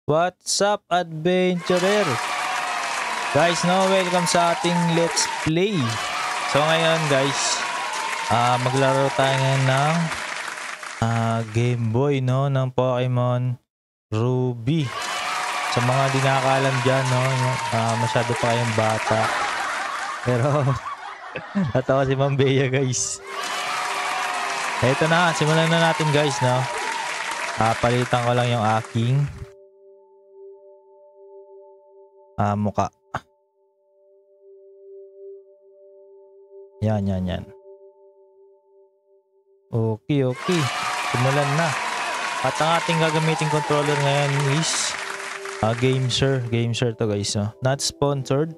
What's up, adventurer? Guys, welcome sa ating Let's Play. So ngayon guys, maglaro tayo ngayon ng Game Boy, ng Pokemon Ruby. Sa mga di nakakaalam dyan, masyado pa kayong bata. Pero, natawa si Ma'am Bea guys. Eto na, simulan na natin guys, palitan ko lang yung aking muka. Yan. Okay. Simulan na. At ang ating gagamiting controller ngayon is GameSir to guys. Not sponsored.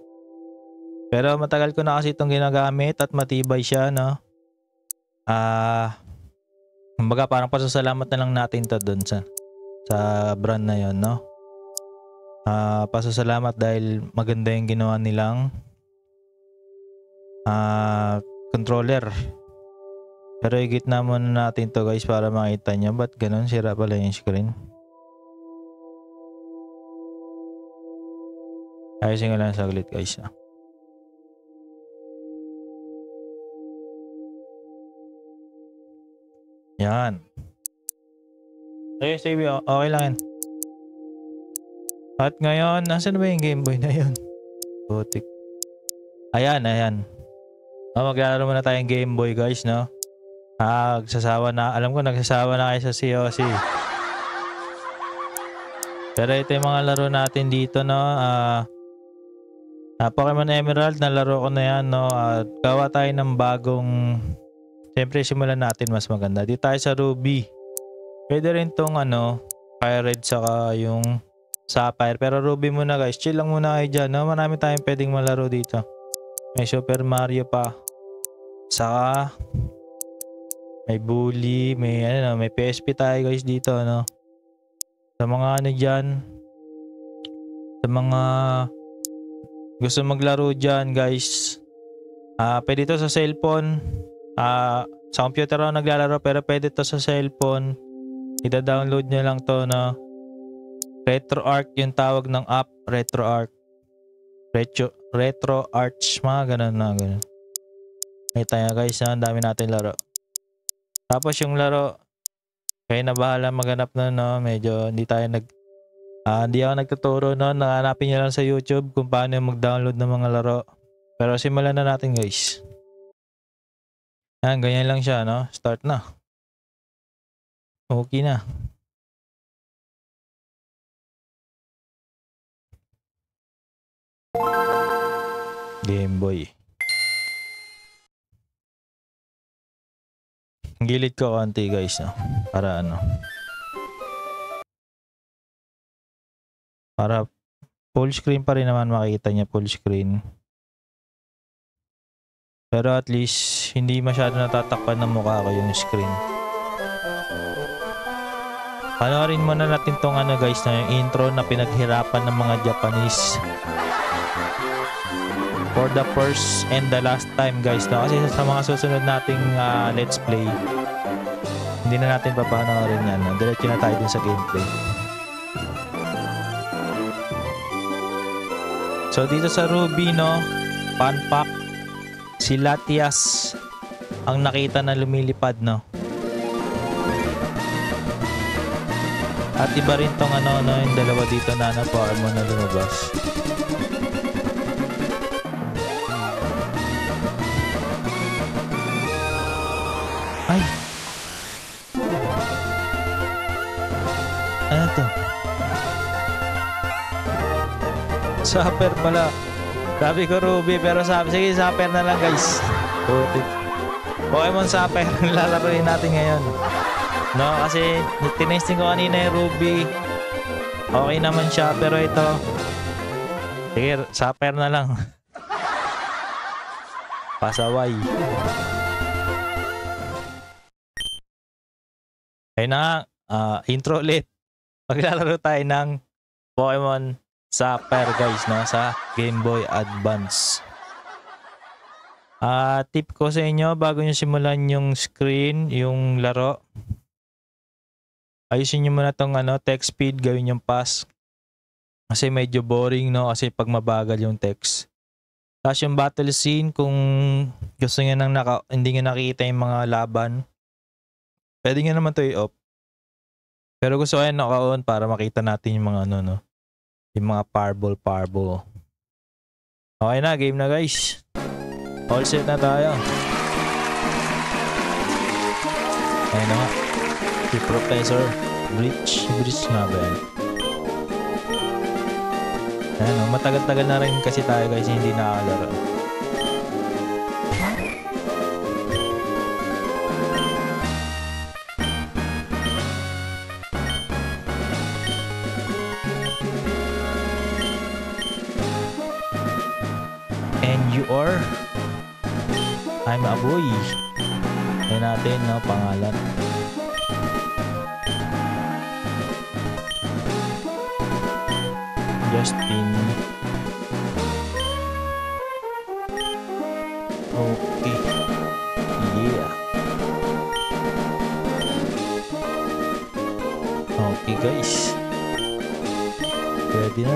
Pero matagal ko na kasi itong ginagamit at matibay siya, kumbaga parang pasasalamat na lang natin to dun sa brand na yon, pasasalamat dahil maganda yung ginawa nilang controller. Pero i-gitna muna natin to guys para makita nyo. Ba't ganun? Sira pala yung screen. Ayusin ko lang saglit guys. Yan. Sige, okay lang yan. At ngayon, nasan ba yung Game Boy na yun? Putik. Ayan. Maglalaro muna tayong Game Boy guys, nagsasawa na. Alam ko nagsasawa na kayo sa COC. Pero ito yung mga laro natin dito, Pokemon Emerald, nalaro ko na yan, gawa tayo ng bagong. Siyempre simulan natin mas maganda. Dito tayo sa Ruby. Pwede rin tong Fire Red saka yung Sapphire. Pero Ruby muna guys. Chill lang muna kayo dyan. Marami tayong pwedeng malaro dito. May Super Mario pa. Saka may Bully. May PSP tayo guys dito. Sa mga dyan. Sa mga gusto maglaro dyan guys. Pwede to sa cellphone. Sa computer ako naglalaro. Pero pwede to sa cellphone. Ida-download nyo lang to RetroArch yung tawag ng app. RetroArch. RetroArch. Mga ganun. Kita nyo guys, ang dami natin laro. Tapos yung laro, kayo na bahala maghanap medyo hindi tayo hindi ako nagtuturo hanapin nyo lang sa YouTube kung paano mag-download ng mga laro. Pero simulan na natin guys. Yan, ganyan lang siya, Start na. Okay na. Game Boy. Gilid ko konti guys, para para full screen pa rin naman makikita niya, full screen. Pero at least hindi masyado natatakpan ng mukha ko yung screen. Panoorin muna natin tong guys, yung intro na pinaghirapan ng mga Japanese. For the first and the last time guys, kasi sa mga susunod nating let's play, hindi na natin papanoorin yan, diretso na tayo din sa gameplay. So dito sa Ruby, fun fact, si Latias ang nakita na lumilipad, at iba rin tong yung dalawa dito na Pokemon na lumabas. Ay! Ano to? Sapphire pala. Sabi ko Ruby, pero sige, Sapphire na lang guys. Pokemon Sapphire ang lalaroin natin ngayon. Kasi tinesting ko kanina yung Ruby. Okay naman siya, pero ito, sige, Sapphire na lang. Pasaway. Ayun na, intro ulit. Maglalaro tayo ng Pokemon Sapphire guys, sa Game Boy Advance. Tip ko sa inyo, bago nyo simulan yung screen, yung laro, ayusin nyo muna tong text speed, gawin yung fast. Kasi medyo boring, no? Kasi pag mabagal yung text. Tapos yung battle scene, kung gusto niya nang hindi niya nakikita yung mga laban, pwede niya naman to i-off. Pero gusto ko yan naka-on para makita natin yung mga ano, no? Yung mga parbol. Okay na, game na guys. All set na tayo. Ayun na nga. Si Professor Breach nga ba yan? Ayan, matagal-tagal na rin kasi tayo guys hindi nakakalaro. And you are? I'm a boy. Ayan natin, no, pangalan. Justin. Okay. Yeah. Okay guys. Ready.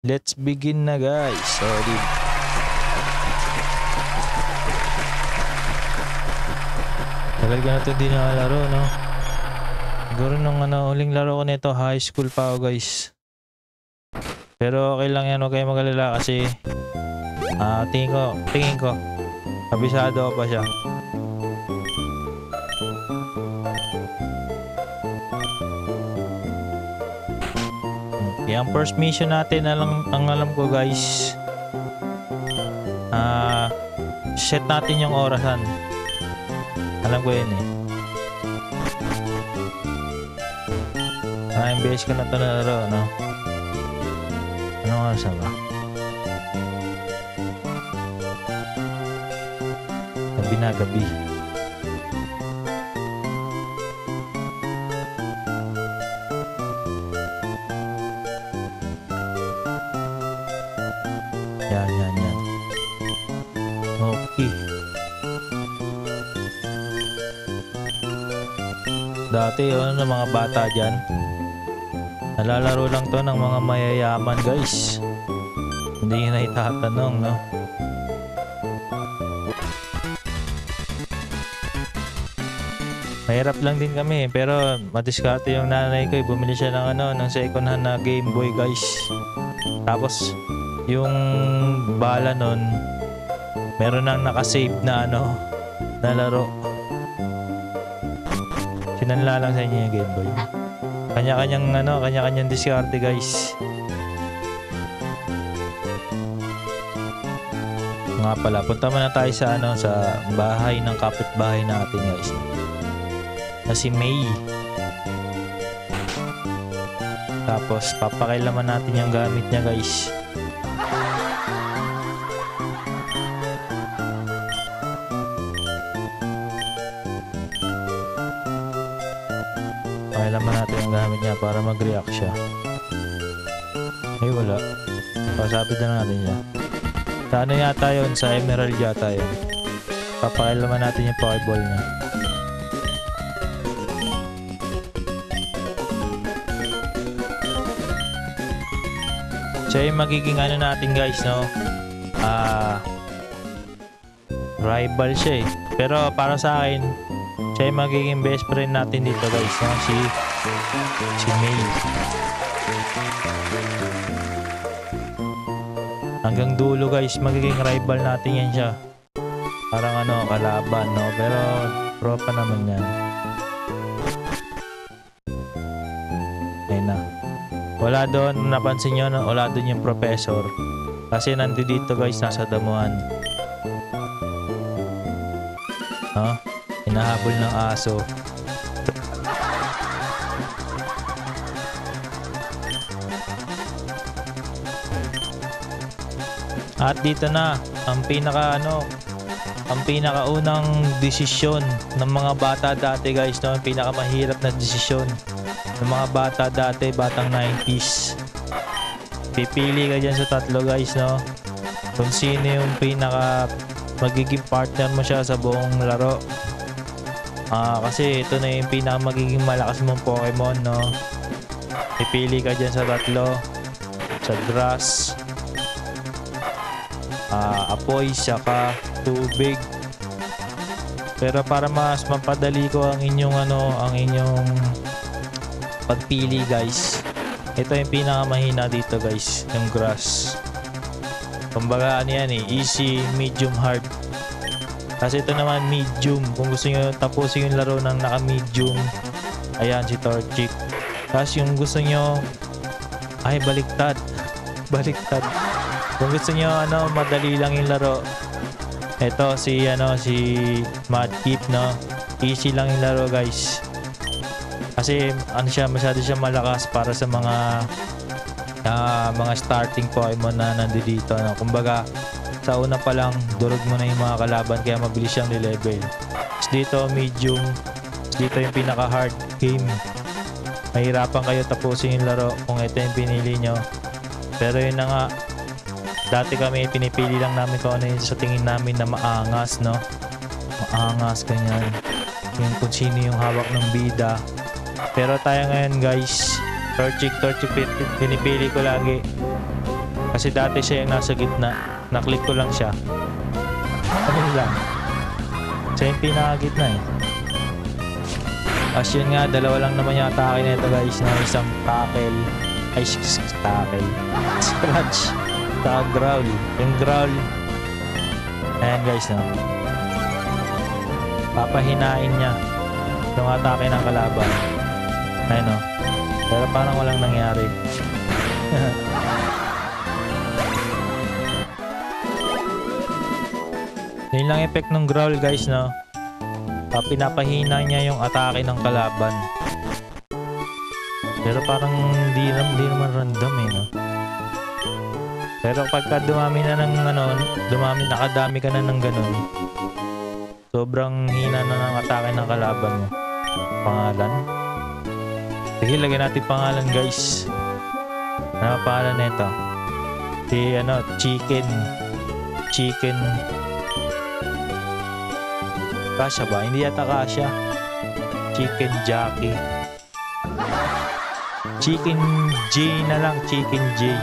Let's begin na guys. Sorry. Tagal ka na ito di nakalaro, no? Siguro nung huling laro ko nito, high school pa ako guys. Pero okay lang yan, huwag kayo mag-alala kasi tingin ko kabisado ko pa siya. Yung first mission natin, ang alam ko guys, set natin yung orasan. Alam ko yun eh. Maraming beses ko na ito nalaro, no? Anong oras ba? Gabi na, gabi. Yan. Okay. Dati yun, ng mga bata dyan, nalalaro lang to ng mga mayayaman guys. Hindi na itatanong, no? Mahirap lang din kami, pero madiskarte yung nanay ko. Bumili siya ng ng second hand na Game Boy guys. Tapos yung bala nun, meron nang nakasave na na laro. Sinanla lang sa inyo yung Game Boy. Kanya-kanyang diskarte guys. Nga pala, punta muna tayo sa sa bahay ng kapitbahay natin guys. Na si May. Tapos papakailaman natin yung gamit niya guys. Pakailaman natin yung gamit niya para mag-react siya. Ay wala. Pasapit na natin siya. Sa ano yata yun? Sa Emerald yata yun. Papakailaman natin yung Pokeball niya. Siya yung magiging natin guys, no? Rival siya eh. Pero para sa akin, siya yung magiging best friend natin dito guys, no? Si May. Hanggang dulo guys, magiging rival natin yan siya. Parang kalaban, no? Pero tropa naman yan. Ayun na. Wala doon, napansin nyo, wala doon yung professor. Kasi nandito guys, nasa damuhan. Hinahabol ng aso. At dito na ang pinakaunang desisyon ng mga bata dati guys, no? Ang pinakamahirap na desisyon ng mga bata dati, batang 90s. Pipili ka dyan sa tatlo guys, no? Kung sino yung magiging partner mo siya sa buong laro. Kasi ito na yung pinakamagiging malakas mong Pokemon, no? Ipili ka dyan sa tatlo. Sa grass, apoy, saka tubig. Pero para mas mapadali ko ang inyong pagpili, guys. Ito yung pinakamahina dito, guys, yung grass. Kumbaga ano yan easy, medium, hard. Kasi ito naman medium. Kung gusto nyo tapusin yung laro ng naka-medium, ayan si Torchic. Tapos yung gusto nyo ay baliktad. Kung gusto nyo madali lang yung laro, ito si Mudkip, no? Easy lang yung laro, guys. Kasi masyado siya malakas para sa mga starting Pokemon na nandito, no? Kumbaga sa una pa lang durog mo na yung mga kalaban, kaya mabilis siyang level. Dito medium, dito yung pinaka hard game. Mahirapan kayo tapusin yung laro kung ito yung pinili nyo. Pero yun na nga, dati kami pinipili lang namin kung ano yung sa tingin namin na maangas, no? Maangas, ganyan. Yung kung sino yung hawak ng bida. Pero tayo ngayon, guys, Torchic pinipili ko lagi. Kasi dati siya yung nasa gitna. Naklik ko lang siya. Ano lang? Siya yung pinakagitna eh. As yun nga, dalawa lang naman yung atake na ito, guys, na isang tackle. Scratch. Saka growl. Yung growl, ayan, guys, no? Papahinain niya yung atake ng kalaban. Ayan, no? Pero parang walang nangyari. Yun lang effect ng growl, guys, no? Pinapahina niya yung atake ng kalaban. Pero parang hindi naman random eh, no? Pero pagka dumami na ng nakadami ka na ng ganun, sobrang hina na ng atake ng kalaban mo. Pangalan? Sige, lagyan natin pangalan, guys. Ano pangalan nito? Si Chicken. Kasha ba? Hindi yata kasha. Chicken Jockey. Chicken J na lang. Chicken J.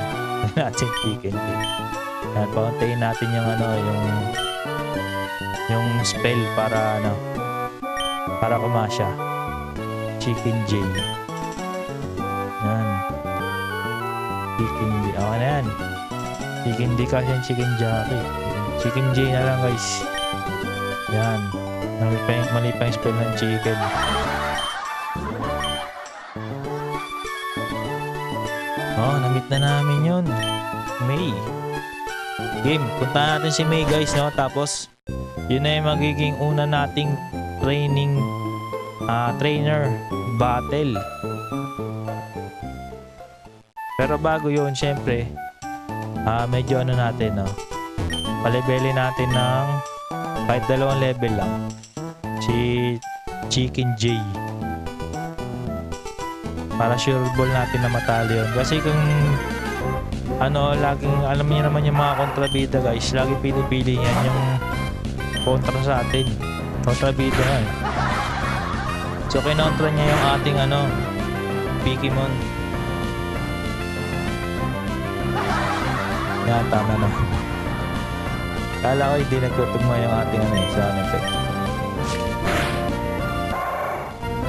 Natin Chicken J. Yan, pauntayin natin yung spell para kumasya. Chicken J. Yan. Chicken J. Okay na yan. Chicken J kasi yung Chicken Jockey. Chicken J na lang, guys. Yan. Mali pa yung spell ng chicken. Na-meet na namin yun. May. Game. Punta natin si May, guys, no? Tapos, yun na yung magiging una nating trainer battle. Pero bago yun, syempre, medyo natin, no? Palebelin natin ng kahit 2 level lang. Si Chicken J. Para sure ball natin na matalo yun. Kasi kung laging alam niyo naman yung mga kontrabida, guys, lagi pinipili yan yung kontra sa atin. Kontrabida nga eh. So kinontra niya yung ating Pikimon. Yan, tama na. Kala ko hindi nagtutugma yung ating sound effect.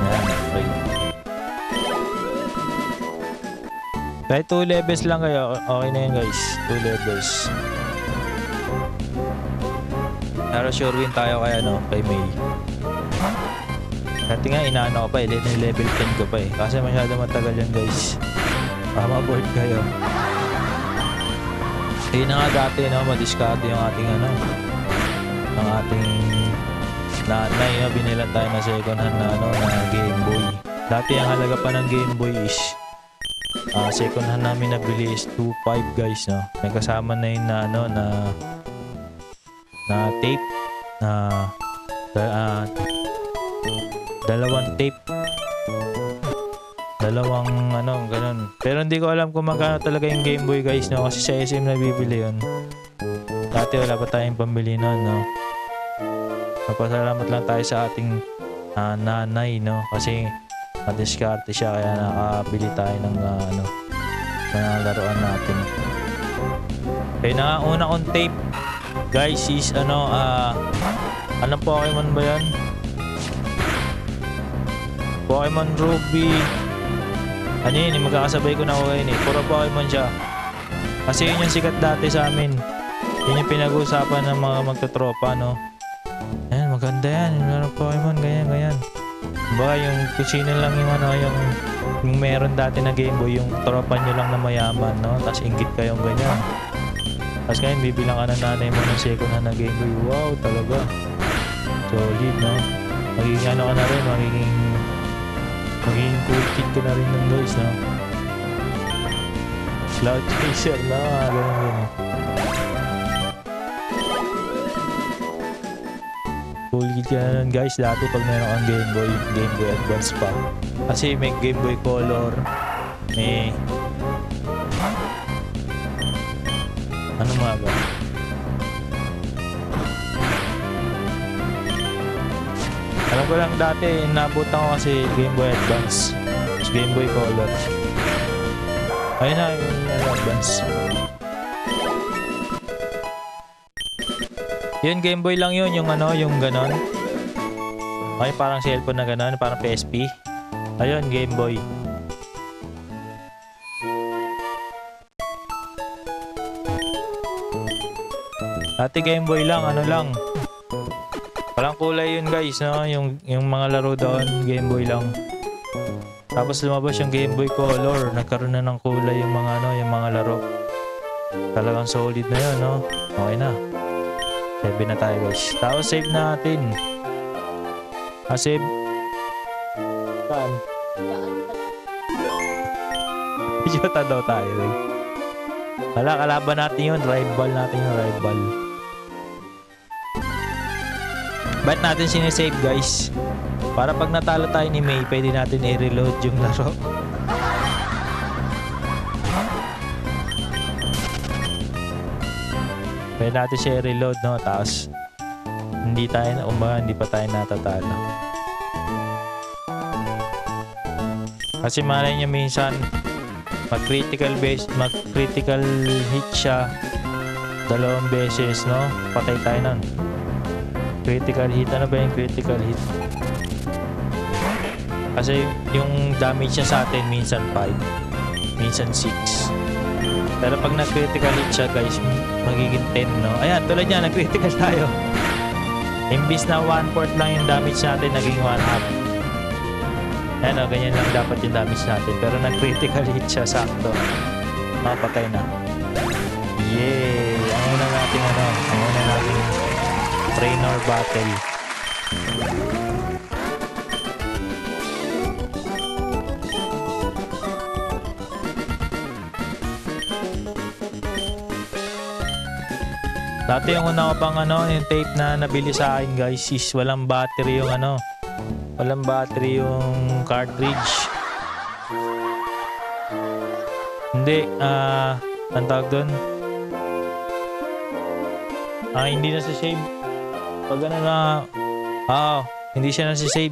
Yan, okay. Kahit 2 levels lang kayo, okay na yun, guys. 2 levels. Pero sure win tayo kay May. Dati nga inaano ko pa level 10 ko pa kasi masyado matagal yan, guys. Maboard kayo. Yun na nga dati, madiskarte yung ating ang ating nanay, binilan tayo na second hand na Game Boy. Dati ang halaga pa ng Game Boy is second hand namin nabili is 2.5, guys, no. May kasama na yun na tape dalawang tape, dalawang ganun. Pero hindi ko alam kung magkano talaga yung Game Boy, guys, no, kasi sa SM na bibili yun. Dati wala pa tayong pambili nun, no. Napasalamat lang tayo sa ating nanay, no? Kasi madiskarte siya kaya nakabili tayo ng mga laruan natin. Okay na nga, una kong tape guys is ano Pokemon ba yan? Pokemon Ruby. Ano yun, magkakasabay ko na ako ngayon eh. Puro Pokemon siya. Kasi yun yung sikat dati sa amin. Yun yung pinag-uusapan ng mga magtotropa, no? Ayan, maganda yan. Yung laro Pokemon, ganyan. Baka yung kusina lang yung yung meron dati na Game Boy, yung tropa nyo lang na mayaman, no? Tapos inggit kayong ganyan. Tapos ngayon, bibilang ka na nanay mo ng second hand na Game Boy. Wow, talaga. Solid, no? Magiging ano ka na rin, magiging cool kid ka na rin nun guys, no? Cloud Chaser na, ganyan. Cool kid ka na nun guys, dati pag meron kang Game Boy Advance pa. Kasi may Game Boy Color, may ano mga ba? Alam ko lang dati, nabutan ko kasi Game Boy Advance, Game Boy Color. Ayun na, yung Advance. Yun, Game Boy lang yun, yung yung ganon. Okay, parang cellphone na ganon, parang PSP. Ayun, Game Boy. Dati Game Boy lang, walang kulay yun guys, no? Yung mga laro doon, Game Boy lang. Tapos lumabas yung Game Boy Color, nagkaroon na ng kulay yung mga yung mga laro. Talagang solid na yun, no? Okay na. Save na tayo guys. Tapos save natin. Save. Saan? Jota daw tayo, guys. Wala, kalaban natin yun. Rival natin yung rival. Ba't natin sinesave guys? Para pag natalo tayo ni May, pwede natin i-reload yung laro. Pwede natin siya i-reload, no? Tapos hindi pa tayo natatalo. Kasi malay niya minsan mag-critical hit siya 2 beses, no? Patay tayo nun. Critical hit, ano ba yung critical hit? Kasi yung damage niya sa atin minsan 5, minsan 6. Pero pag nag-critical hit siya guys, magiging 10, no? Ayan, tulad niya, nag-critical tayo. Imbis na 1/4 lang yung damage natin, naging 1/2. Ayan, o, ganyan lang dapat yung damage natin. Pero nag-critical hit siya, sakto. Napatay na. Yay! Ang una natin trainer battle. Dati yung una ko pang yung tape na nabili sa akin guys is walang battery yung walang battery yung cartridge. Hindi, ang tawag doon? Hindi na save. Pag hindi siya nasi-save.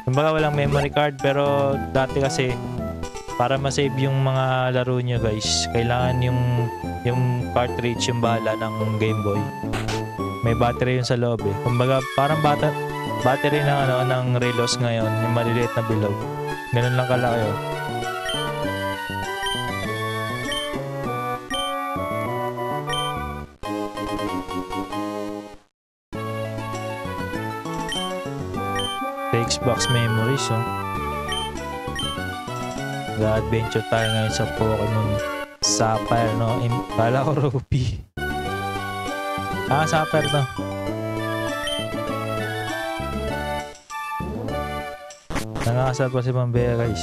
Kumbaga walang memory card, pero dati kasi para ma-save yung mga laro niyo guys, kailangan yung cartridge yung bahala ng Game Boy. May battery yun sa loob eh. Kumbaga parang battery ng Relos ngayon, yung maliliit na bilog. Ganun lang kalaki oh. Xbox memories, oh. Ga-adventure tayo ngayon sa Pokemon Sapphire, no? Kala ko Ruby. Sapphire to. Nangasal pa si Pambea, guys.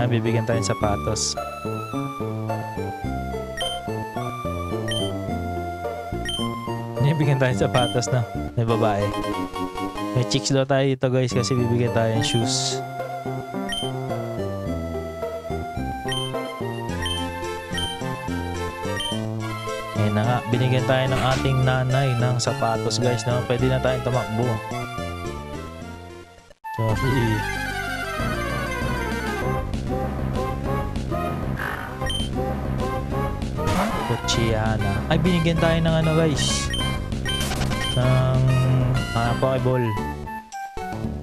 Bibigyan tayo ng sapatos. Bibigyan tayo ng sapatos na may babae. May chicks daw tayo dito guys kasi bibigyan tayo ng shoes. Ayan na nga, binigyan tayo ng ating nanay ng sapatos guys, no? Pwede na tayong tumakbo. Sorry. Pochiana. Ay, binigyan tayo ng ano guys, ng Pokeball.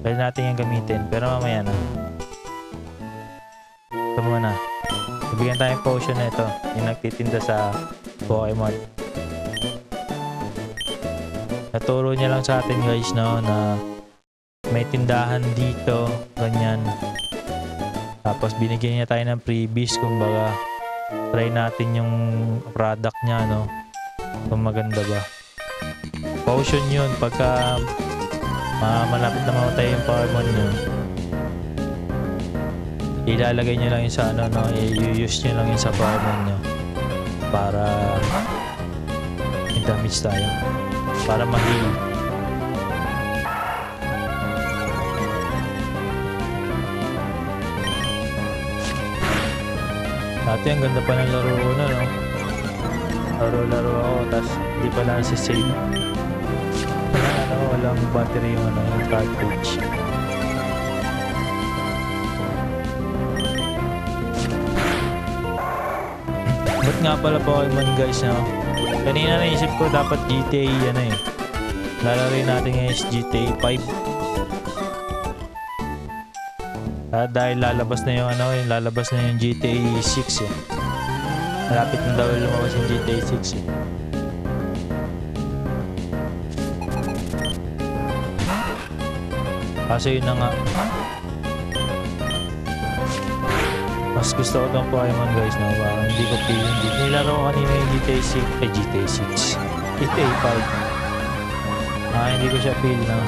Pwede natin yung gamitin, pero mamaya na. Ito muna. Bigyan tayong potion na ito, yung nagtitinda sa Pokemon. Naturo niya lang sa atin guys, no, na may tindahan dito, ganyan. Tapos binigyan niya tayo ng freebies, kumbaga try natin yung product niya, no, kung maganda ba. Potion yun, pagka malapit na mamatay yung Pokemon nyo, ilalagay nyo lang yun sa ano, no, i-use nyo lang yun sa Pokemon nyo para i-damage tayo, para ma-heal. Dati ang ganda pa ng laro ko na, no? Laro ako, tas di pa lang si save. Walang battery yung ano, yung cartridge. Ba't nga pala Pokemon guys, no? Kanina naisip ko dapat GTA ano eh. Lalaroin natin ngayon is GTA 5. Dahil lalabas na yung ano, lalabas na yung GTA 6 eh. Malapit na daw lumabas yung GTA 6 eh. Kaso yun na nga, mas gusto ko itong Pokemon guys, no? Parang hindi ko feel yung GTA. Nilaro ko kanina yung GTA 6, GTA 6, GTA 5. Hindi ko siya feel, no?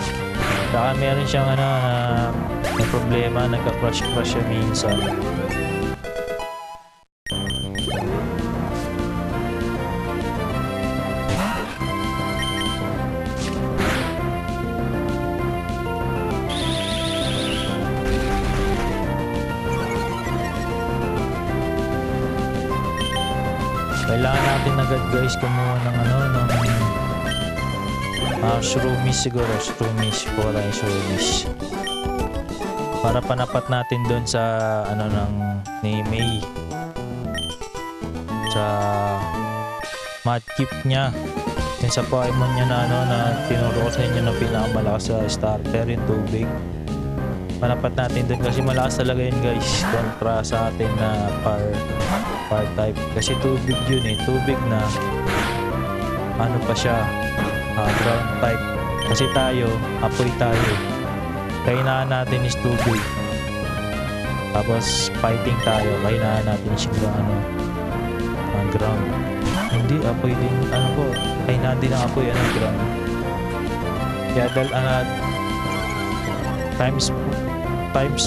Saka meron siyang ano, na problema, nagka-crash siya minsan. Kailangan natin agad guys kumuha ng ano, ng shroomies siguro, shroomies, shroomies. Para panapat natin doon sa ano ni May. Sa Mudkip niya. Yung sa Pokemon niya na ano, na tinuro ko sa inyo na pinakamalakas sa starter, yung tubig. Panapat natin doon kasi malakas talaga yun guys, kontra sa atin na fire type. Kasi tubig yun eh, tubig na ano pa siya, ground type. Kasi tayo, apoy tayo. Kainaan natin is tubig. Tapos fighting tayo, kainaan natin is ano, ground. Hindi, apoy din, ano po, kainaan din ang apoy, ground. Kaya dahil times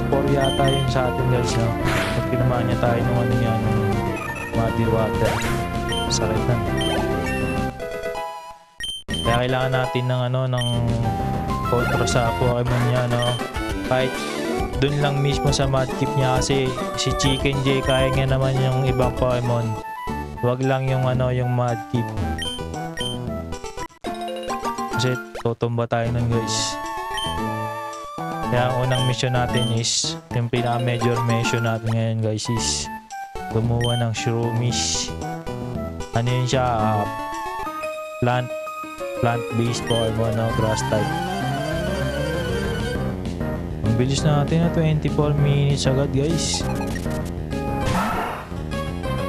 4 yata yun sa atin guys, no? Pag tinamaan niya tayo nung ano niya, nung muddy water, sakit na. Kaya kailangan natin ng ano, ng kontra sa Pokemon niya, no? Kahit dun lang mismo sa Mudkip niya, kasi si Chicken Jay kaya niya naman yung ibang Pokemon. Huwag lang yung ano, yung Mudkip. Kasi tutumba tayo nun guys. Kaya ang unang mission natin is, yung pinaka-major mission natin ngayon guys is gumawa ng shroomies. Ano yun siya? Plant-based Pokemon, no? Grass type. Ang bilis natin na 24 minutes agad guys.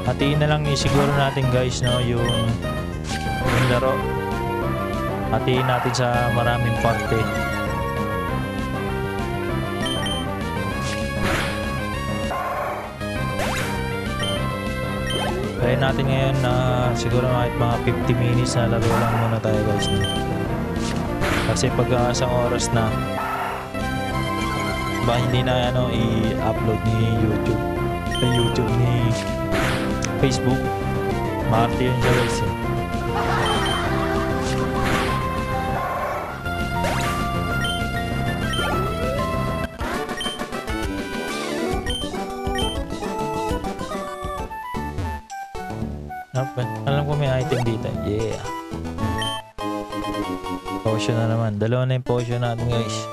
Hatiin na lang siguro natin guys, no? Yung laro. Hatiin natin sa maraming parte. Try natin ngayon na siguro kahit mga 50 minutes na laro lang muna tayo guys, no? Kasi pag isang oras na ba hindi na ano i-upload ni YouTube ni Facebook, maarte yun siya guys eh. Alam ko may item dito. Yeah. Potion na naman. Dalawa na yung potion natin guys.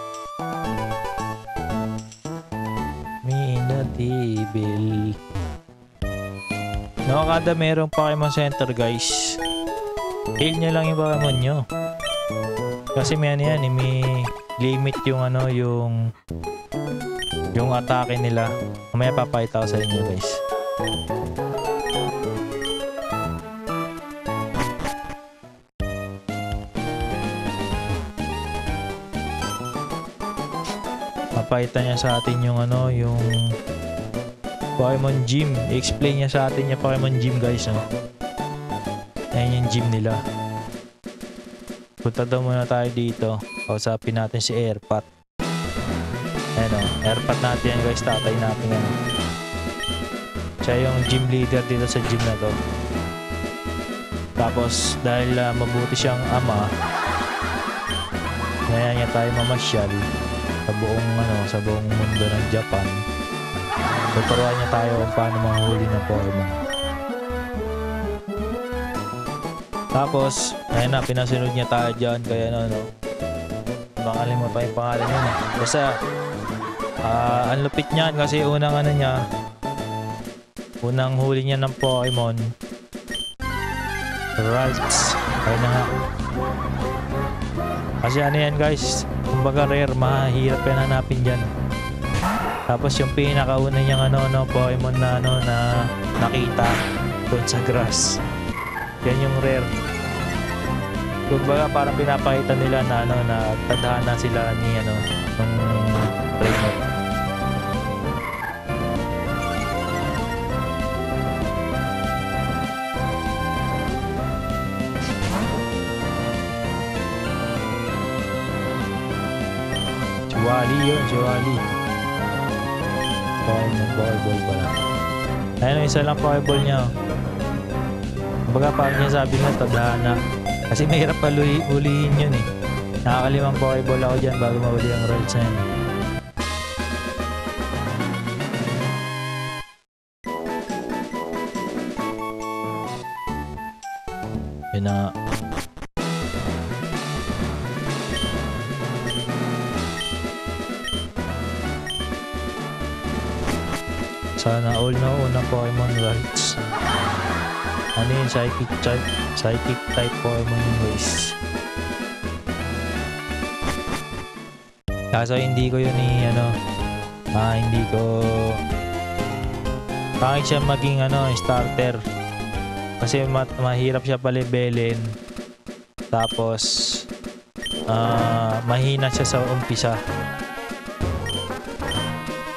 Minatibil. No, kada merong Pokemon Center guys, heal nyo lang yung Pokemon nyo. Kasi may ano yan, may limit yung ano, yung atake nila. Mamaya papakita ko sa inyo guys. Papakita niya sa atin yung ano, yung Pokemon Gym. I-explain niya sa atin yung Pokemon Gym guys, no? Ayan yung gym nila. Punta daw muna tayo dito. Kausapin natin si Airpat. Ayan o, Airpat natin yan guys, tatay natin yan. Siya yung gym leader dito sa gym na to. Tapos dahil mabuti siyang ama, kaya niya tayo mamasyal sa buong mundo ng Japan. Tuturuan niya tayo kung paano manghuli ng Pokemon. Tapos, ayun na, pinasunod niya tayo dyan. Kaya no. Makalimutan yung pangalan niya. Basta, ang lupit niyan kasi unang huli niya ng Pokemon. Ralts. Ayun na nga. Kasi ano yan guys, kumbaga rare, mahirap yan hanapin dyan. Tapos yung pinakauna niyang Pokemon na na nakita doon sa grass. Yan yung rare. Kumbaga parang pinapakita nila na na tadhana sila ni ng trainer. Si Wally. Pokeball pala. Ayun, isa lang Pokeball niya. Kumbaga parang niya sabi nga tadhana. Kasi mahirap pa ulihin yun eh. Nakakalimang Pokeball ako dyan bago mahuli ang Ralts na yun. Yun na nga. Sana all na unang Pokemon Ralts. Ano yun? Psychic type Pokemon yung guys. Kaso hindi ko yun hindi ko pangit siya maging starter. Kasi mahirap siya palibelin. Tapos mahina siya sa umpisa.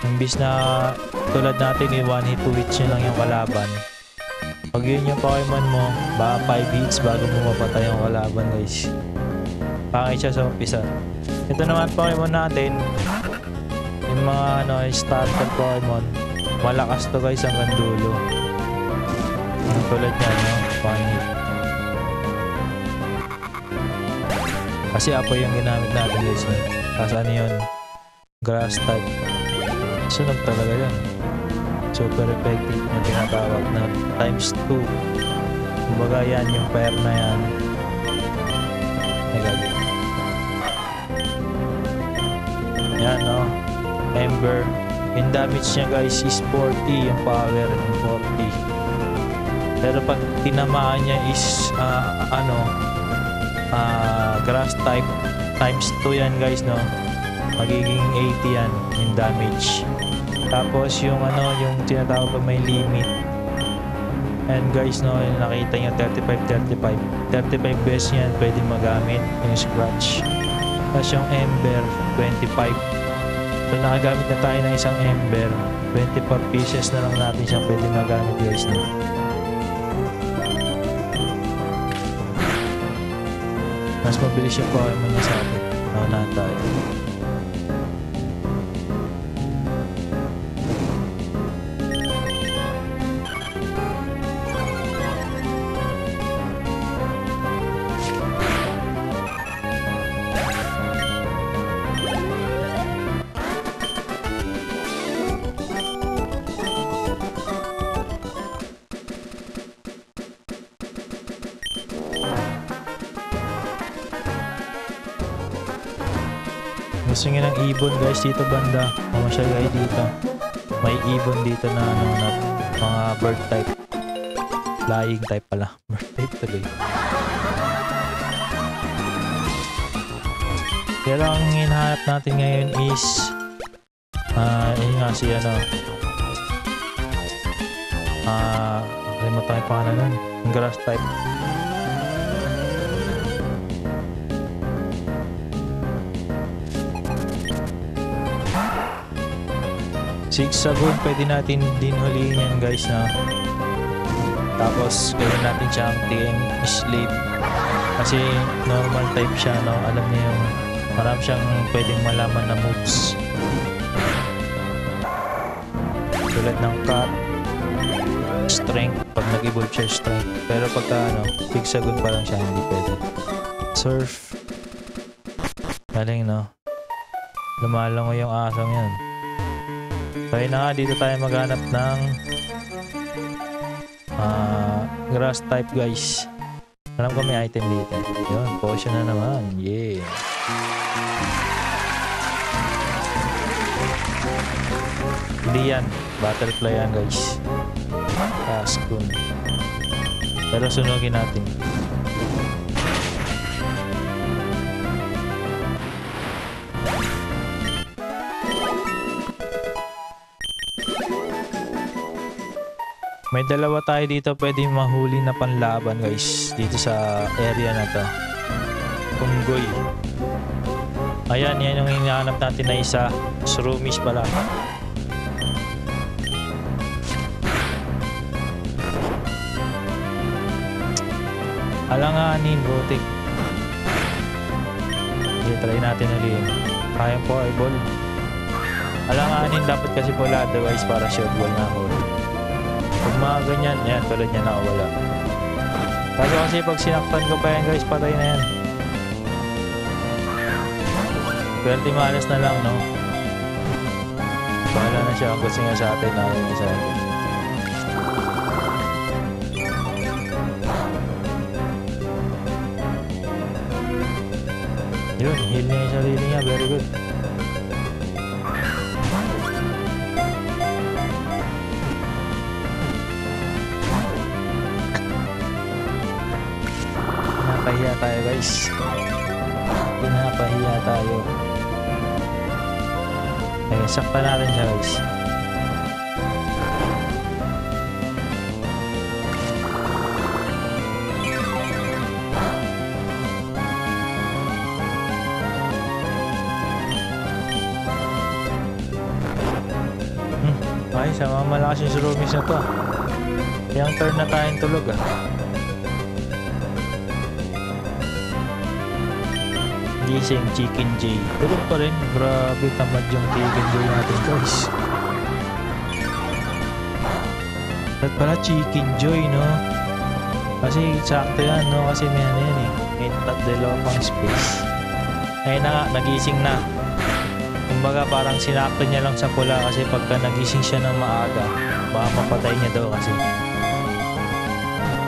Imbis na tulad natin one hit to hit nyo lang yung kalaban. Pag yun yung Pokemon mo, baka 5 hits bago mo mapatay yung kalaban guys. Pangit siya sa umpisa. Ito naman Pokemon natin, yung mga starter Pokemon, malakas to guys hanggang dulo. Yung tulad niya, one hit. Kasi apoy yung ginamit natin guys. Kasi ano yun, grass type. Sunog talaga yan. Super effective na tinatawag na times 2. Kumbaga yan yung pair na yan. Yan Ember. Yung damage niya guys is 40. Yung power yung 40. Pero pag tinamaan niya is grass type times 2 yan guys magiging 80 yan yung damage. Tapos yung yung tinatawag pa may limit. And guys yung nakita nyo 35 beses yan pwede magamit yung scratch. Tapos yung Ember 25. So nakagamit na tayo ng isang Ember, 24 pieces na lang natin siya pwede magamit guys mas mabilis yung Pokemon niya sa atin. Naunahan tayo. Gusto nyo ng ibon guys dito banda. Mamasyal kayo dito. May ibon dito na ano na mga bird type. Flying type pala. Bird type tuloy. Pero ang hinahanap natin ngayon is yun nga si ano kalimutan yung pangalan nun. Yung grass type. Zigzagoon, pwede natin din huliin yan guys na. Tapos gawin natin siyang TM sleep. Kasi normal type siya, no? Alam niyo yung marami siyang pwedeng malaman na moves. Tulad ng cut, strength, pag nag-evolve siya strength. Pero pagka ano, zigzagoon pa lang siya, hindi pwede. Surf. Galing, no? Lumalango yung asong yan. Kaya na nga, dito tayo maghanap ng grass type guys. Alam ko may item dito. Yun, potion na naman. Yeah. Hindi yan. Butterfly yan guys. Taskun. Pero sunugin natin. May dalawa tayo dito pwede mahuli na panlaban guys dito sa area na to. Unggoy. Ayan, yan yung hinahanap natin na isa. Shroomish pala. Alanganin, butik. Okay, try natin ulit. Kayang po, eyeball. Alanganin, dapat kasi pula otherwise para short wall na ako. Pag mga ganyan, yan, tulad niya nakawala. Kaso kasi pag sinaktan ko pa yan guys, patay na yan. 20 malas na lang, no? Bahala na siya, kasi nga sa atin, ayaw niya sa atin. Yun, heal niya yung sarili niya, very good. Pinapahiya tayo guys. Pinapahiya tayo. Okay, sakpan natin siya guys. Ay, sama malakas yung Shroomish na to. Yung turn na tayong tulog Gising Chicken J. Tulog pa rin. Grabe tamad yung Chicken J natin guys. At pala Chicken Joy, no? Kasi sakto yan, no? Kasi may ano yan may dalawa pang space. Ayun na nga, nagising na. Kumbaga parang sinakto niya lang sa pula kasi pagka nagising siya ng maaga, baka mapatay niya daw kasi.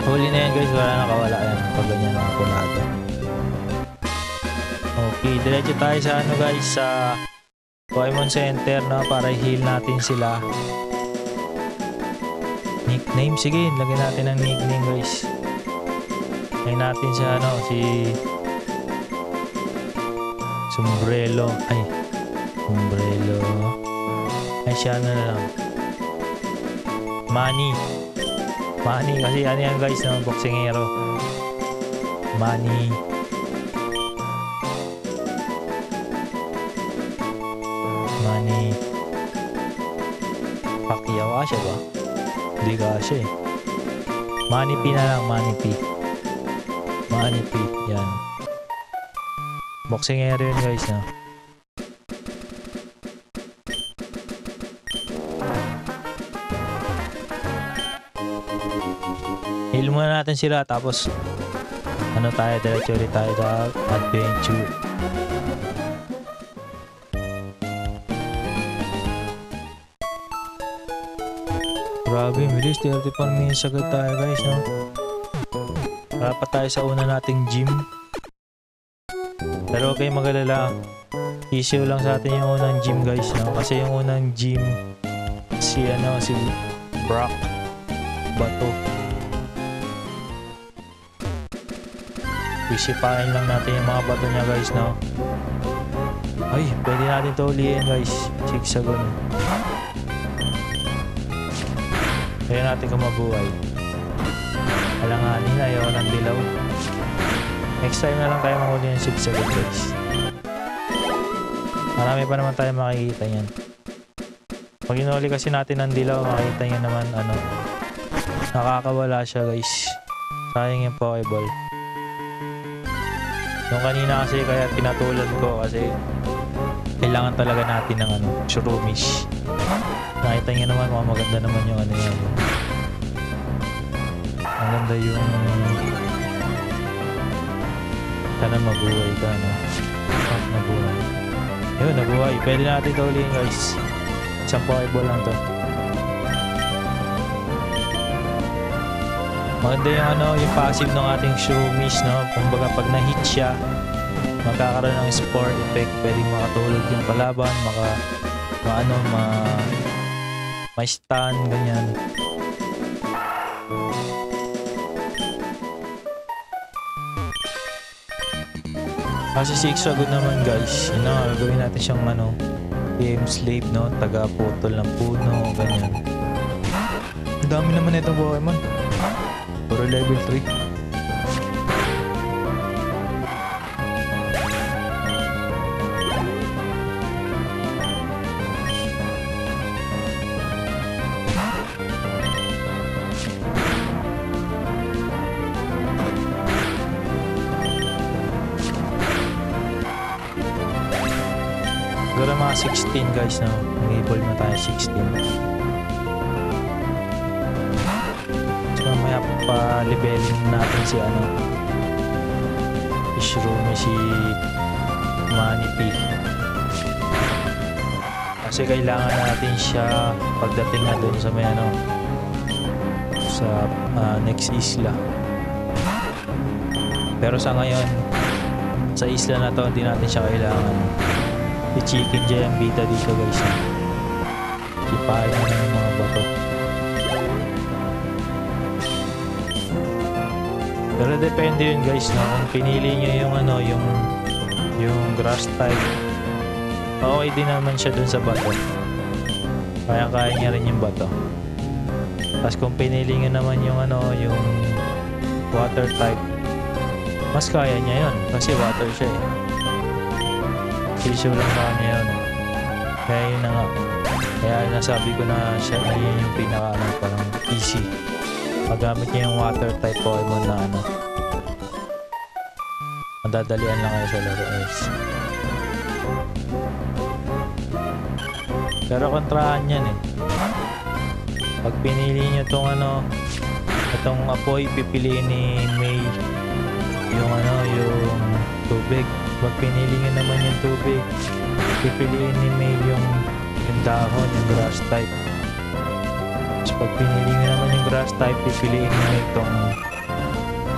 Huli na yan guys, wala nakawala yan pag ganyan mga pulado. Okay, diretso tayo sa ano guys, sa Pokemon Center, no, para i-heal natin sila. Nickname, sige, lagyan natin ng nickname guys. Lagyan natin si ano, si Sombrero. Sombrero. Ay, siya na lang. Manny kasi ano yan guys, no, boksingero. Manny Pacquiao siya ba? Hindi siya Manny P na lang, Manny P. Yan. Boksingero yun guys, no. Heal muna natin sila tapos ano tayo, diretso ulit tayo sa adventure. Grabe, bilis. 34 minutes agad tayo guys, no? Para pa tayo sa una nating gym. Pero okay, magalala. issue lang sa atin yung unang gym guys, no? Kasi yung unang gym si Brock Bato. Isipain lang natin yung mga bato niya guys, no? Ay, pwede natin to ulihin guys. Zigzagon. Kaya natin kung mabuhay. Alanganin, ayaw ng dilaw. Next time na lang tayo mahuli ng zigzagon guys. Marami pa naman tayo makikita yan. Pag inuli kasi natin ng dilaw, makikita nyo naman ano, nakakawala siya guys. Sayang yung Pokeball. Yung kanina kasi kaya pinatulan ko kasi kailangan talaga natin ng ano, Shroomish. Nakita nyo naman, maganda naman yung ano yan. Ang ganda yung sana mabuhay ka, no? Nabuhay. Yun, nabuhay. Pwede natin ito ulihin guys. Isang Pokeball lang to. Maganda yung ano, yung passive ng ating Shroomish, no? Kumbaga pag na-hit siya, magkakaroon ng spore effect. Pwedeng makatulog yung kalaban, ma-stun, ganyan. Kasi zigzagoon naman guys, yun na, gagawin natin siyang ano, game slave, no? Taga-putol ng puno, ganyan. Ang dami naman itong Pokemon. Puro level 3. Siguro mga 16 guys, no? Mag-evolve na tayo 16. So mamaya pa leveling natin si ano, Shroomish, si Manaphy. Kasi kailangan natin siya pagdating na dun sa may ano, sa next isla. Pero sa ngayon, sa isla na to hindi natin siya kailangan. I-chicken dyan ang bita dito guys. Ipain na yung mga bato. Pero depende yun guys, no? Kung pinili nyo yung ano, yung grass type, okay din naman siya dun sa bato. Kaya niya rin yung bato. Tapos kung pinili nyo naman yung ano, yung water type, mas kaya niya yun kasi water siya eh. Issue lang sa kanya yun. Kaya yun na nga. Kaya nasabi ko na siya na yun yung pinaka ano, parang easy. Paggamit niya yung water type Pokemon na ano, madadalian lang kayo sa laro guys. Pero kontrahan yan eh. Pag pinili nyo tong ano, itong apoy, pipiliin ni May yung ano, yung tubig. Pag pinili nyo naman yung tubig, pipiliin ni May yung dahon, yung grass type. Tapos pag pinili nyo naman yung grass type, pipiliin nyo itong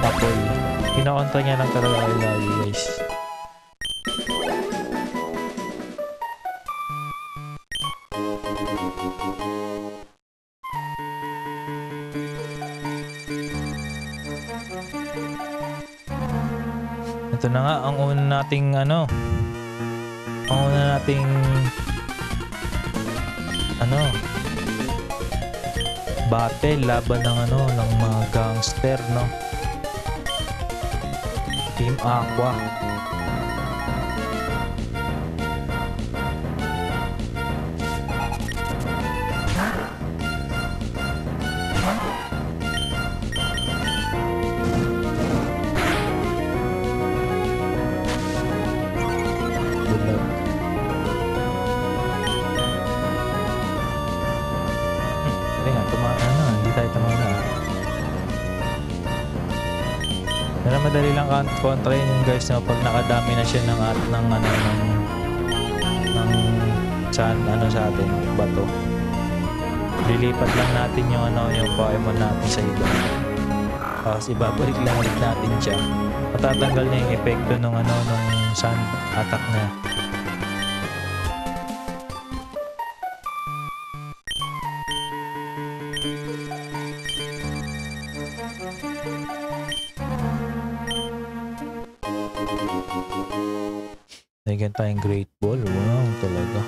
apoy. Pinakontra niya lang talaga kayo lagi guys. Ito na nga ang una nating ano, battle laban ng ano, ng mga gangster, no? Team Aqua. Pero madali lang kontrahin yung guys, no? Pag nakadami na siya ng sa atin, bato. Lilipat lang natin yung ano, yung Pokemon natin sa iba. Tapos ibabalik lang ulit natin siya. Matatanggal na yung epekto ng ano, ng sun attack na. Bigyan tayong great ball. Wow, talaga.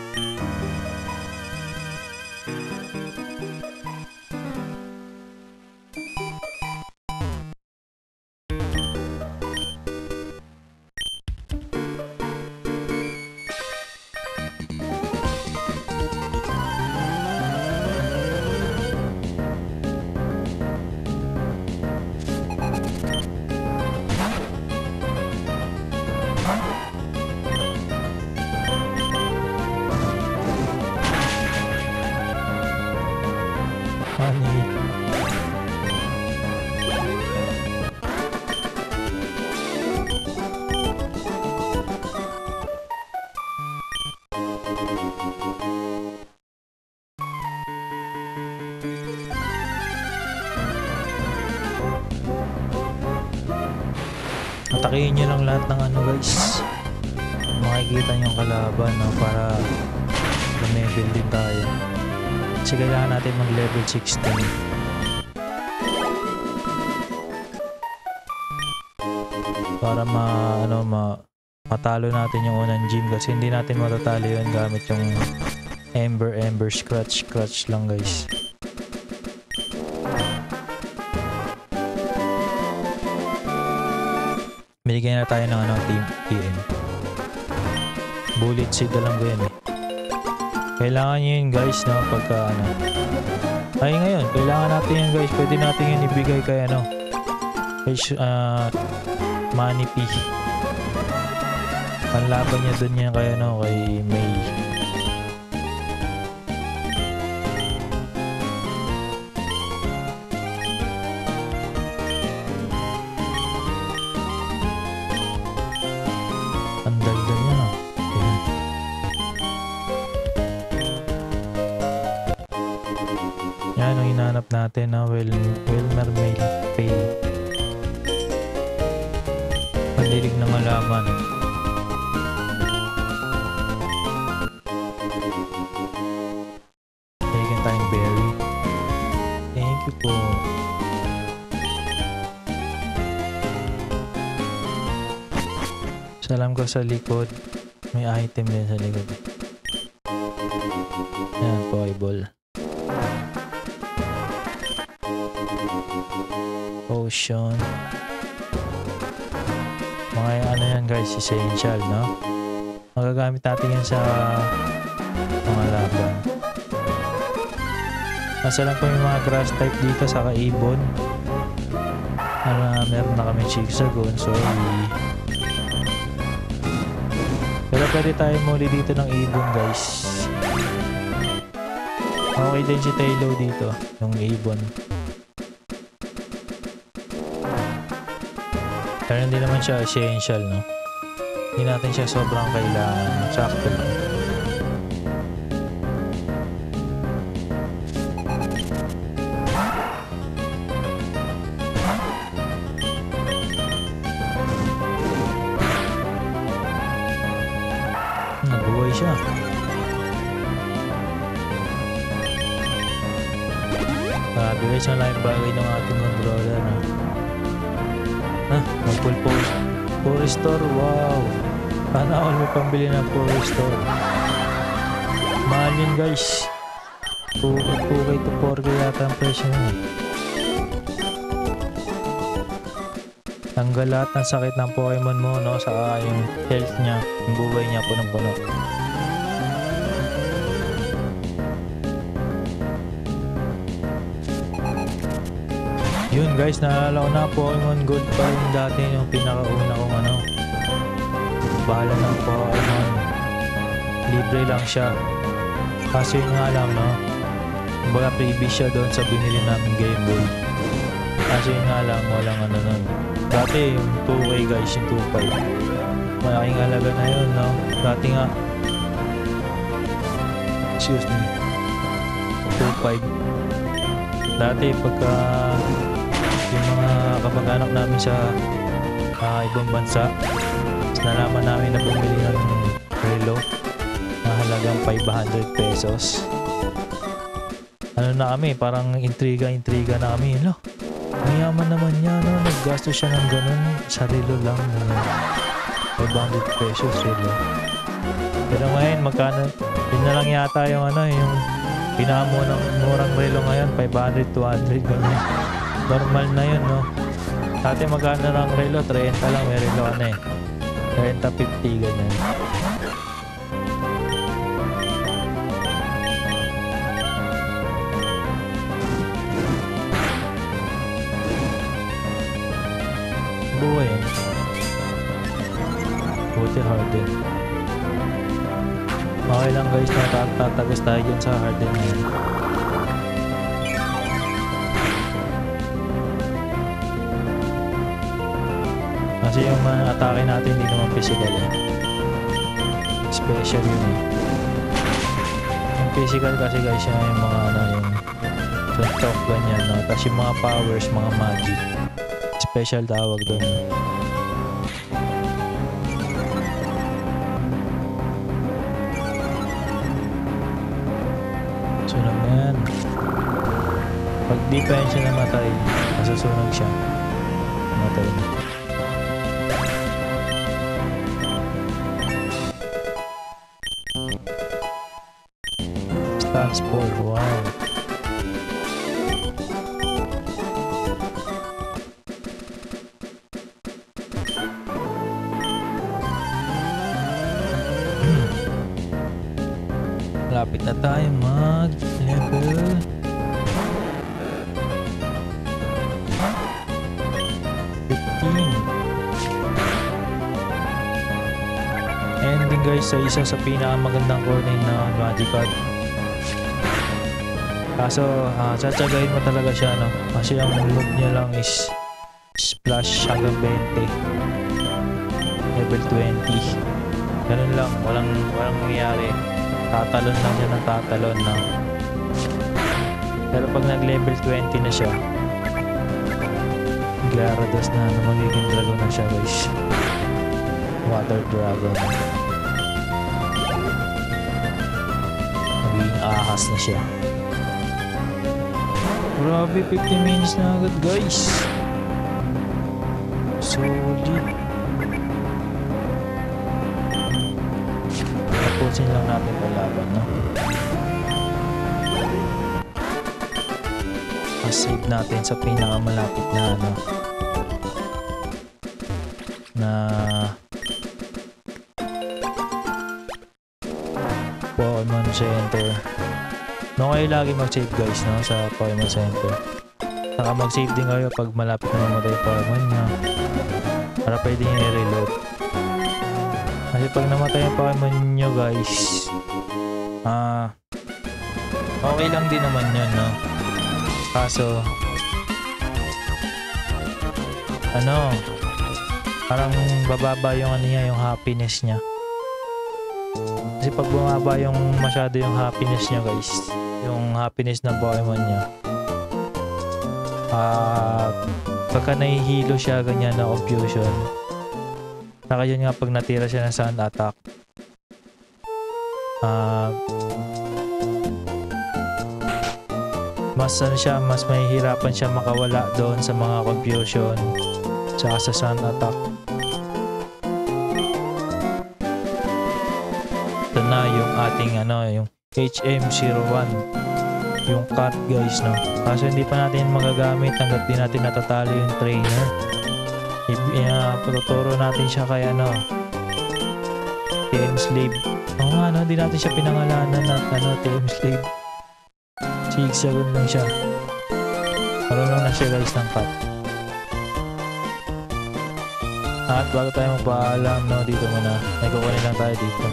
Atakihin nyo lang lahat ng ano guys. Makikita nyo yung kalaban, no? Para level din tayo. Kasi kailangan natin mag level 16. Para matalo natin yung unang gym. Kasi hindi natin matatalo yun gamit yung Ember scratch lang guys. Binigyan na tayo ng team PM. Bullet seed na lang ko yan eh. Kailangan nyo yun guys, no? Pagka ay ngayon, kailangan natin yan guys. Pwede natin yun ibigay kay kay Manny P. Panlaban niya dun yan kay kay May. Yan ang hinahanap natin na Wilmer Pale. Pandilig ng halaman. Bigyan tayong berry. Thank you po. Salam ko sa likod. May item din sa likod. Yan po, eyeball. Potion. Mga yan guys, essential, no? Magagamit natin yan sa mga laban. Nasa lang po yung mga grass type dito sa kaibon. Meron na kami Chixagon, sorry. Pero pwede tayo muli dito ng ibon guys. Okay din si Tailo dito, yung ibon. Pero hindi naman siya essential, no? Hindi natin siya sobrang kailangan. Sakto lang. Nabuhay siya. Grabe guys, ang laking bagay ng ating controller, no? Mag-full Forester, wow. Sana all may pambili ng Forester. Mahal yun guys. 2K to 4K yata ang presyo nun. Tanggal lahat ng sakit ng Pokemon mo, no? Saka yung health niya, yung buhay niya punong-puno. Yun guys, naalala ko na Pokemon Gold pa rin dati yung pinakauna kong bahala ng Pokemon. Libre lang siya. Kaso yun nga lang, no? Kumbaga previous siya doon sa binili namin Game Boy. Kaso yun nga lang, walang nun. Dati yung 2K guys, yung 2.5. Malaking halaga na yun, no? Dati nga, excuse me, 2.5. Dati pagka yung mga kamag-anak namin sa ibang bansa, nalaman namin na bumili ng relo na halagang 500 pesos. Ano na kami, parang intriga na kami. Lo, mayaman naman niya, no? Naggasto siya ng ganun sa relo lang. 500 pesos relo. Pero ngayon, magkano? Yun na lang yata yung ano, yung murang relo ngayon, 500, 200, ganyan. Normal na yun, no? Dati magkano lang relo, 30 lang, may relo ano eh. 30, 50, ganyan. Buhay yan. Buti Harden. Okay lang guys, tatagos tayo dyan sa Harden na yan. Kasi yung mga atake natin hindi naman physical eh. Special yun eh. Yung physical kasi guys yung mga ano yung suntok ganyan no. Tapos yung mga powers, mga magic. Special tawag doon. Sunog na yan. Pag di pa yan siya namatay, masusunog siya. Namatay na. Transport, wow. Lapit na tayo mag-level 15. And din guys, sa isa sa pinakamagandang corner na Magikarp. Kaso, tsatsagain mo talaga siya, no? Kasi ang loop niya lang is splash hanggang 20. Level 20. Ganun lang, walang nangyayari. Tatalon lang siya ng tatalon, no? Pero pag nag-level 20 na siya, Gyarados na, magiging dragon na siya, guys. Water dragon. Magiging ahas na siya. Grabe, 50 minutes na agad guys. Solid. Tapusin lang natin ang laban, no? Save natin sa pinakamalapit na ano na Pokemon Center. No, kayo lagi mag-save guys, no, sa Pokemon Center. Saka mag-save din kayo pag malapit na mamatay yung Pokemon nyo para pwede nyo i-reload. Kasi pag namatay yung Pokemon nyo guys, okay lang din naman yun, no? Kaso ano, parang bababa yung ano niya, yung happiness niya. Kasi pag bumaba yung masyado yung happiness niya guys, yung happiness ng Pokemon niya, pagka nahihilo siya ganyan na confusion, saka yun nga pag natira siya ng Sun Attack, mas ano siya, mas mahihirapan siya makawala doon sa mga confusion saka sa Sun Attack. Ito na yung ating ano, yung HM01, yung cut guys, no? Kaso hindi pa natin magagamit hanggat di natin natatalo yung trainer. Tuturo natin siya kay ano, TM Slave. Oo nga, no? Di natin siya pinangalanan na ano, TM Slave. Zigzagoon lang siya. Marunong na siya guys ng cut. At bago tayo magpaalam, no, dito muna. May kukunin lang tayo dito.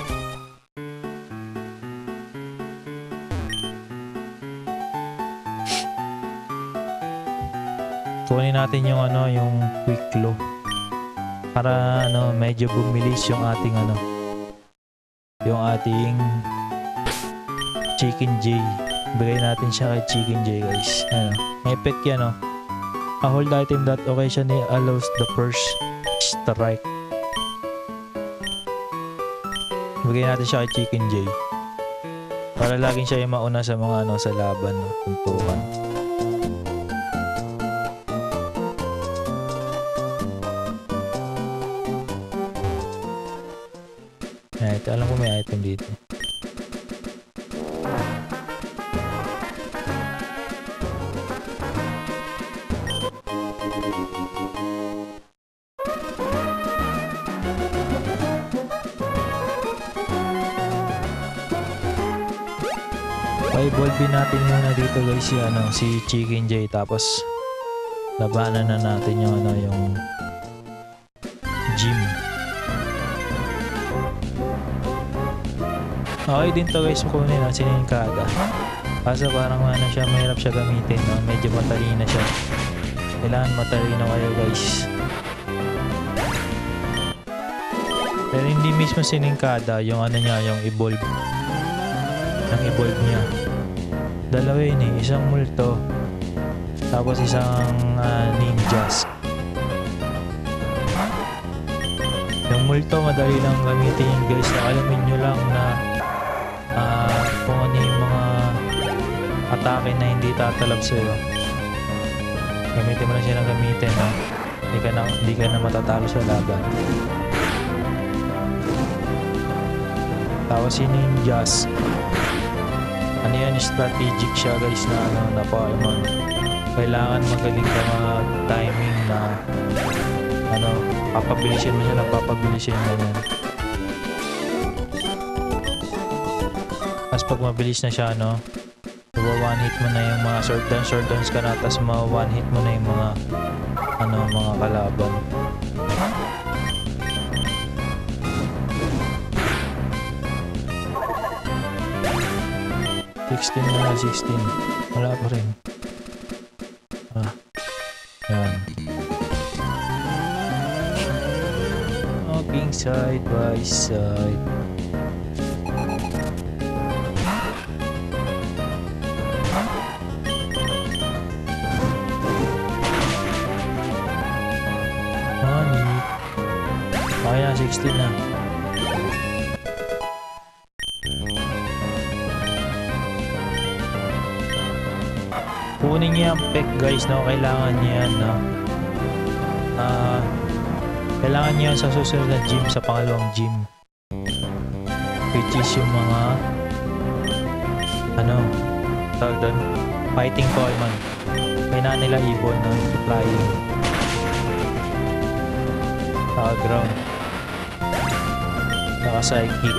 Kunin natin yung ano, yung quick glow. Para ano, medyo bumilis yung ating ano, yung ating Chicken J. Bigay natin siya kay Chicken J guys. Ano, may effect yan, no? A hold item that occasionally allows the first strike. Bigay natin siya kay Chicken J. Para laging siya yung mauna sa mga ano, sa laban, no? Tuntukan. Alam ko may item dito. Pa-evolve natin muna dito guys si Chicken Jay, tapos labanan na natin yung yung gym. Okay din to guys kunin si Nincada. Kaso parang siya, mahirap siya gamitin, no? Medyo matalino siya. Kailangan matalino kayo guys. Pero hindi mismo si Nincada, yung niya, yung evolve. Yung evolve niya. Dalawa yun eh, isang multo tapos isang ninjas. Yung multo madali lang gamitin yun guys, alamin nyo lang na kung ano yung mga atake na hindi tatalab sa'yo, gamitin mo lang siya ng gamitin, no? Hindi ka na matatalo sa laban. Tapos si ninjas, yan, strategic siya guys na Pokemon. Kailangan magaling ka timing na papabilisin mo siya ng papabilisin mo yan. Tapos pag mabilis na siya, one hit mo na yung mga short downs ka na, tapos one hit mo na yung mga mga kalaban. 16 na, 16. Wala pa rin. Yan. Walking side by side. Okay na, 16 na. Kunin niya ang pek guys, kailangan niya yan, kailangan niya sa susunod na gym, sa pangalawang gym, which is yung mga tawag doon, fighting Pokemon. Kailangan nila ibon, flying, ground, psychic.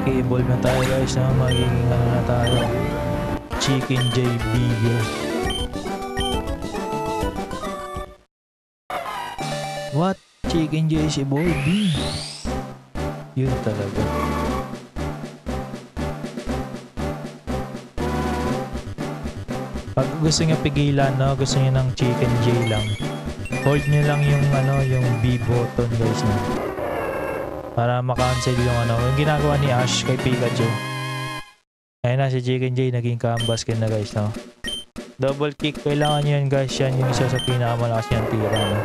Okay, evolve na tayo guys, magiging na tayo, Chicken Jay bigger. What? Chicken Jay is evolving. Yun talaga. Pag gusto niya pigilan, gusto niya ng Chicken Jay lang, hold niyo lang yung yung B button guys, para makancel yung yung ginagawa ni Ash kay Pikachu. Ayun na, si Chicken Jay naging kambaskin na guys, double kick, kailangan nyo yun guys. Yan yung isa sa pinakamalakas niyang tira, yeah.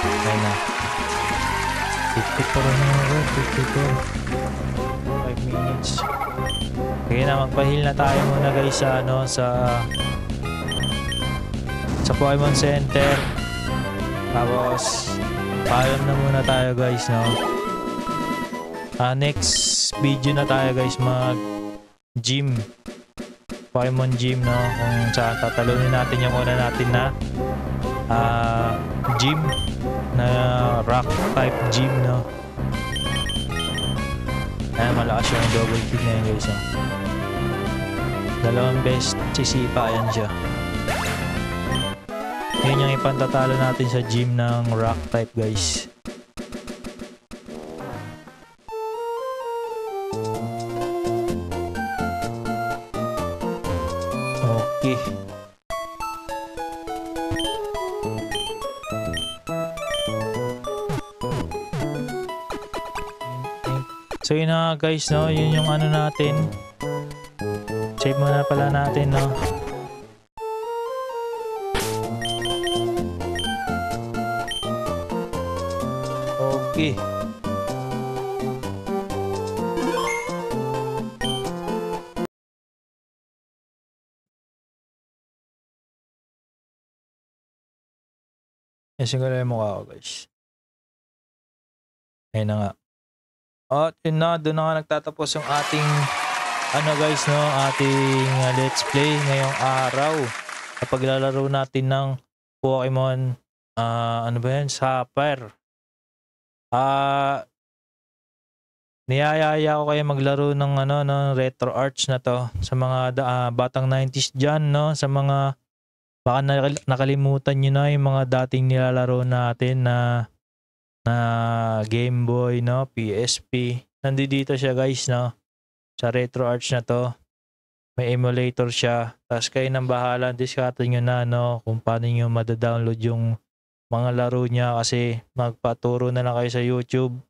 Ayun na, 54 na ako, 54. 5 minutes. Kaya na, magpahil na tayo muna guys sa Pokemon Center. Tapos paalam na muna tayo guys, next video na tayo guys, mag gym, Pokemon gym, kung saan tatalunin natin yung una natin na gym na rock type gym, Ayan, malakas yung double kick na yun guys, dalawang best sisipa yan siya. Yun yung ipantatalo natin sa gym ng rock type guys. Okay. So yun na guys, yun yung natin. Save muna pala natin, Okay. Ayusin ko lang yung mukha ko, guys. Ayun na nga. At yun na, doon na nga nagtatapos yung ating ano guys, no, ating let's play ngayong araw. Sa paglalaro natin ng Pokemon, ano ba yan? Sapphire. Niyayaya ko kayo maglaro ng ano, ng Retro Arts na to sa mga batang 90s dyan, no, sa mga baka nakalimutan nyo na yung mga dating nilalaro natin na Game Boy, no, PSP. Nandito siya guys, no, sa Retro Arts na to. May emulator siya. Tapos kayo nang bahala, diskarte nyo na, no, kung paano nyo madadownload yung mga laro niya kasi magpaturo na lang kayo sa YouTube.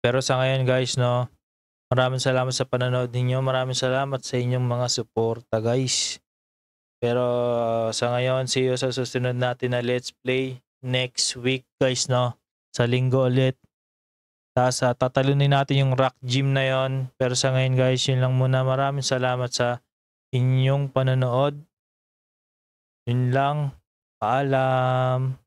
Pero sa ngayon guys, no, maraming salamat sa panonood ninyo. Maraming salamat sa inyong mga suporta guys. Pero sa ngayon, see you sa susunod natin na Let's Play next week guys, no, sa linggo ulit. Tapos tatalunin natin yung rock gym na yon. Pero sa ngayon guys, yun lang muna. Maraming salamat sa inyong panonood. Yun lang. Paalam.